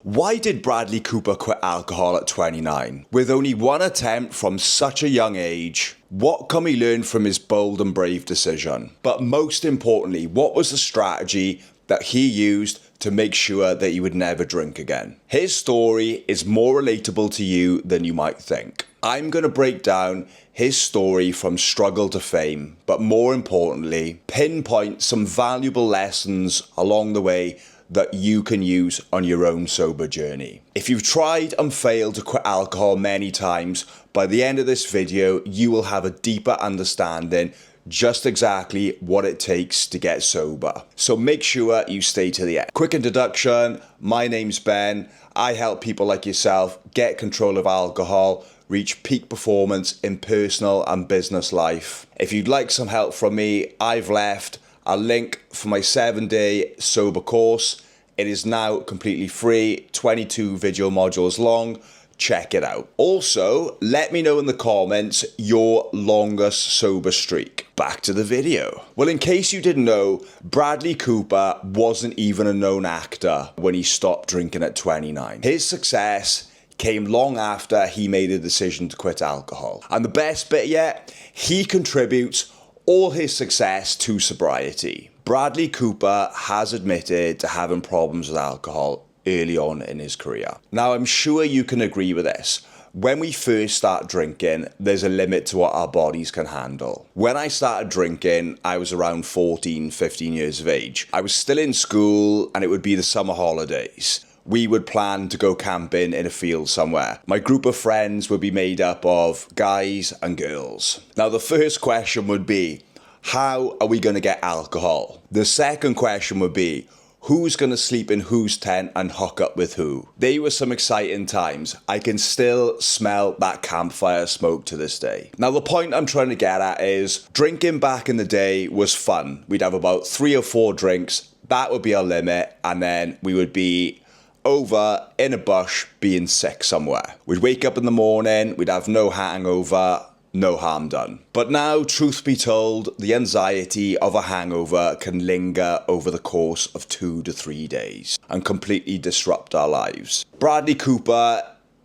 Why did Bradley Cooper quit alcohol at 29? With only one attempt from such a young age, what can we learn from his bold and brave decision? But most importantly, what was the strategy that he used to make sure that he would never drink again? His story is more relatable to you than you might think. I'm going to break down his story from struggle to fame, but more importantly, pinpoint some valuable lessons along the way that you can use on your own sober journey. If you've tried and failed to quit alcohol many times, by the end of this video, you will have a deeper understanding just exactly what it takes to get sober. So make sure you stay to the end. Quick introduction, my name's Ben. I help people like yourself get control of alcohol, reach peak performance in personal and business life. If you'd like some help from me, I've left a link for my 7-day sober course. It is now completely free, 22 video modules long. Check it out. Also, let me know in the comments your longest sober streak. Back to the video. Well, in case you didn't know, Bradley Cooper wasn't even a known actor when he stopped drinking at 29. His success came long after he made a decision to quit alcohol. And the best bit yet, he contributes all his success to sobriety. Bradley Cooper has admitted to having problems with alcohol early on in his career. Now, I'm sure you can agree with this. When we first start drinking, there's a limit to what our bodies can handle. When I started drinking, I was around 14, 15 years of age. I was still in school and it would be the summer holidays. We would plan to go camping in a field somewhere. My group of friends would be made up of guys and girls. Now, the first question would be, how are we going to get alcohol? The second question would be, who's going to sleep in whose tent and hook up with who? They were some exciting times. I can still smell that campfire smoke to this day. Now, the point I'm trying to get at is, drinking back in the day was fun. We'd have about 3 or 4 drinks. That would be our limit. And then we would be over in a bush being sick somewhere. We'd wake up in the morning, we'd have no hangover, no harm done. But now, truth be told, the anxiety of a hangover can linger over the course of 2 to 3 days and completely disrupt our lives. Bradley Cooper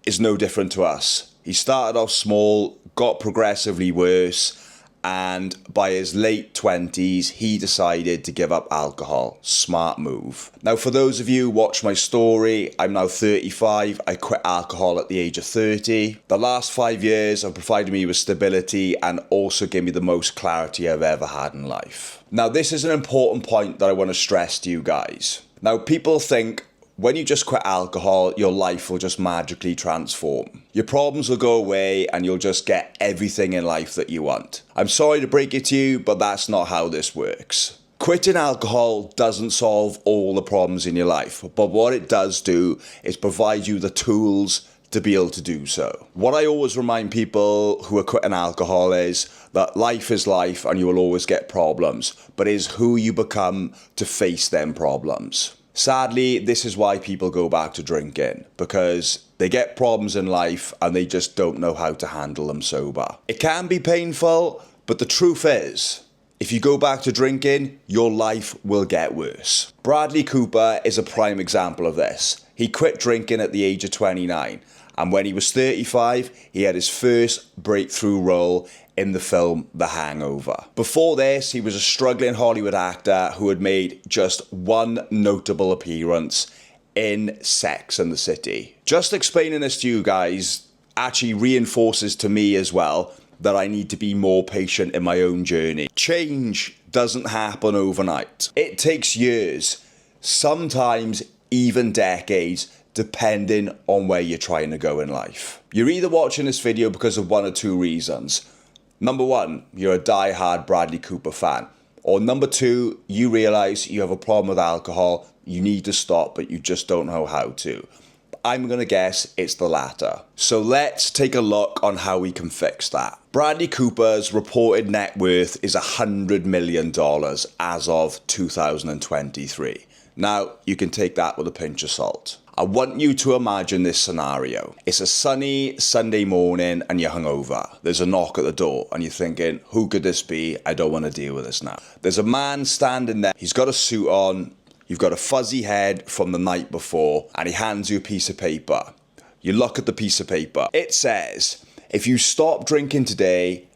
is no different to us. He started off small, got progressively worse, and by his late 20s, he decided to give up alcohol. Smart move. Now, for those of you who watch my story, I'm now 35. I quit alcohol at the age of 30. The last 5 years have provided me with stability and also gave me the most clarity I've ever had in life. Now, this is an important point that I want to stress to you guys. Now, people think when you just quit alcohol, your life will just magically transform. Your problems will go away and you'll just get everything in life that you want. I'm sorry to break it to you, but that's not how this works. Quitting alcohol doesn't solve all the problems in your life, but what it does do is provide you the tools to be able to do so. What I always remind people who are quitting alcohol is that life is life and you will always get problems, but it is who you become to face them problems. Sadly, this is why people go back to drinking, because they get problems in life and they just don't know how to handle them sober. It can be painful, but the truth is, if you go back to drinking, your life will get worse. Bradley Cooper is a prime example of this. He quit drinking at the age of 29, and when he was 35, he had his first breakthrough role in the film The Hangover. Before this, he was a struggling Hollywood actor who had made just one notable appearance in Sex and the City. Just explaining this to you guys actually reinforces to me as well that I need to be more patient in my own journey. Change doesn't happen overnight. It takes years, sometimes even decades, depending on where you're trying to go in life. You're either watching this video because of one or two reasons. Number one, you're a die-hard Bradley Cooper fan. Or number two, you realize you have a problem with alcohol, you need to stop, but you just don't know how to. I'm going to guess it's the latter. So let's take a look on how we can fix that. Bradley Cooper's reported net worth is $100 million as of 2023. Now, you can take that with a pinch of salt. I want you to imagine this scenario. It's a sunny Sunday morning and you're hungover. There's a knock at the door and you're thinking, who could this be? I don't want to deal with this now. There's a man standing there. He's got a suit on. You've got a fuzzy head from the night before, and he hands you a piece of paper. You look at the piece of paper. It says, if you stop drinking today,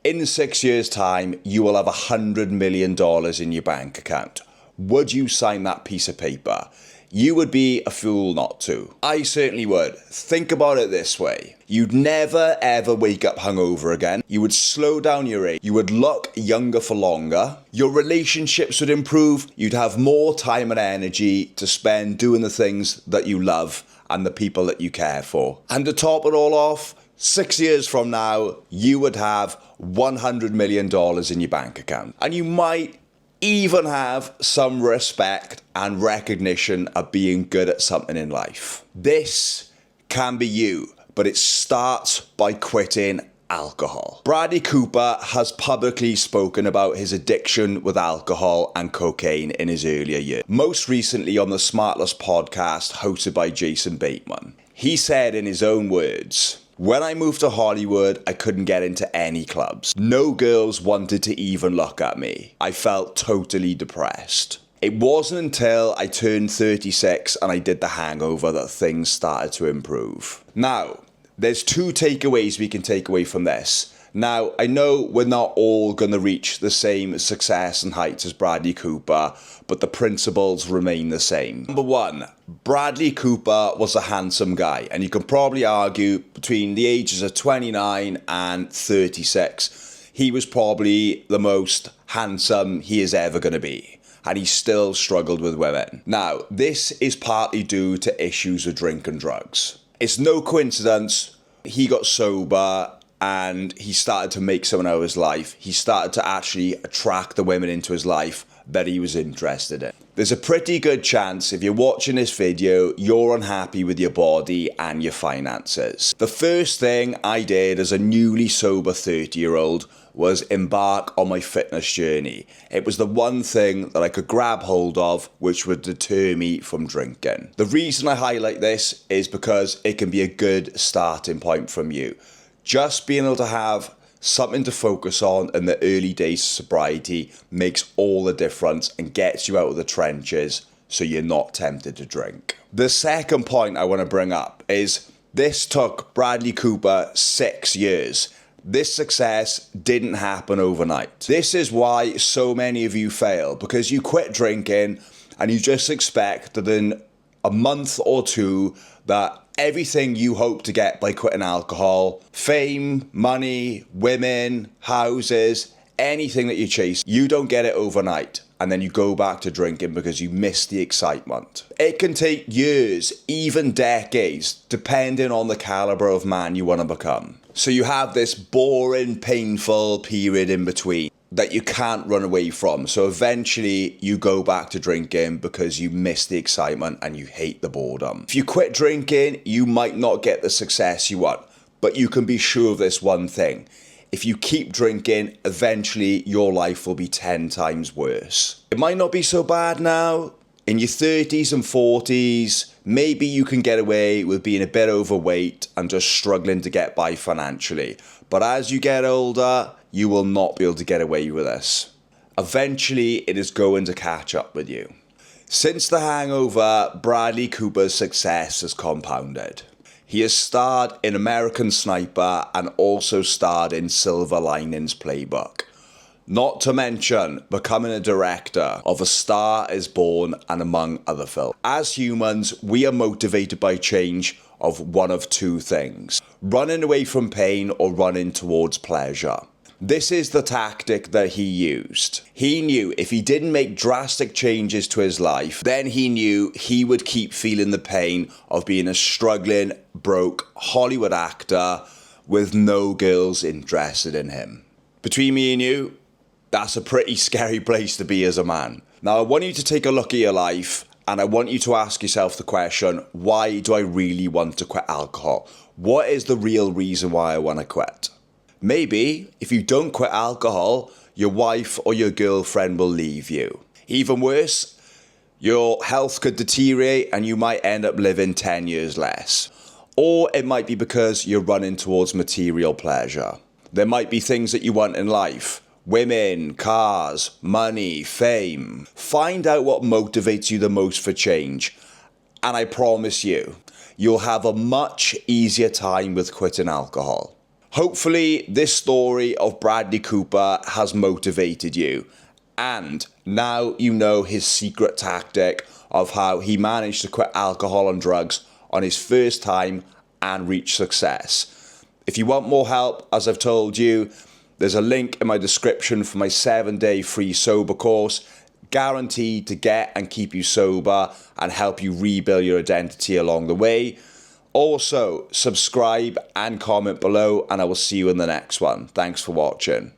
in 6 years' time, you will have $100 million in your bank account. Would you sign that piece of paper? You would be a fool not to. I certainly would. Think about it this way. You'd never ever wake up hungover again. You would slow down your age. You would look younger for longer. Your relationships would improve. You'd have more time and energy to spend doing the things that you love and the people that you care for. And to top it all off, 6 years from now, you would have $100 million in your bank account. And you might even have some respect and recognition of being good at something in life. This can be you, but it starts by quitting alcohol. Bradley Cooper has publicly spoken about his addiction with alcohol and cocaine in his earlier years. Most recently on the Smartless podcast hosted by Jason Bateman. He said in his own words, "When I moved to Hollywood, I couldn't get into any clubs. No girls wanted to even look at me. I felt totally depressed. It wasn't until I turned 36 and I did The Hangover that things started to improve." Now, there's two takeaways we can take away from this. Now, I know we're not all going to reach the same success and heights as Bradley Cooper, but the principles remain the same. Number one, Bradley Cooper was a handsome guy, and you can probably argue between the ages of 29 and 36, he was probably the most handsome he is ever going to be. And he still struggled with women. Now, this is partly due to issues with drink and drugs. It's no coincidence he got sober and he started to make someone out of his life. He started to actually attract the women into his life that he was interested in. There's a pretty good chance if you're watching this video, you're unhappy with your body and your finances. The first thing I did as a newly sober 30-year-old was embark on my fitness journey. It was the one thing that I could grab hold of which would deter me from drinking. The reason I highlight this is because it can be a good starting point from you. Just being able to have something to focus on in the early days of sobriety makes all the difference and gets you out of the trenches so you're not tempted to drink. The second point I want to bring up is this took Bradley Cooper 6 years. This success didn't happen overnight. This is why so many of you fail, because you quit drinking and you just expect that in a month or two that everything you hope to get by quitting alcohol, fame, money, women, houses, anything that you chase, you don't get it overnight. And then you go back to drinking because you miss the excitement. It can take years, even decades, depending on the caliber of man you want to become. So you have this boring, painful period in between that you can't run away from. So eventually you go back to drinking because you miss the excitement and you hate the boredom. If you quit drinking, you might not get the success you want, but you can be sure of this one thing. If you keep drinking, eventually your life will be 10 times worse. It might not be so bad now. In your 30s and 40s, maybe you can get away with being a bit overweight and just struggling to get by financially. But as you get older, you will not be able to get away with this. Eventually, it is going to catch up with you. Since The Hangover, Bradley Cooper's success has compounded. He has starred in American Sniper and also starred in Silver Linings Playbook. Not to mention becoming a director of A Star Is Born and among other films. As humans, we are motivated by change of one of two things: running away from pain or running towards pleasure. This is the tactic that he used. He knew if he didn't make drastic changes to his life, then he knew he would keep feeling the pain of being a struggling, broke Hollywood actor with no girls interested in him. Between me and you, that's a pretty scary place to be as a man. Now, I want you to take a look at your life and I want you to ask yourself the question, why do I really want to quit alcohol? What is the real reason why I want to quit? Maybe if you don't quit alcohol, your wife or your girlfriend will leave you. Even worse, your health could deteriorate and you might end up living 10 years less. Or it might be because you're running towards material pleasure. There might be things that you want in life, Women, cars, money, fame. Find out what motivates you the most for change. And I promise you, you'll have a much easier time with quitting alcohol. Hopefully, this story of Bradley Cooper has motivated you. And now you know his secret tactic of how he managed to quit alcohol and drugs on his first time and reach success. If you want more help, as I've told you, there's a link in my description for my 7-day free sober course, guaranteed to get and keep you sober and help you rebuild your identity along the way. Also, subscribe and comment below, and I will see you in the next one. Thanks for watching.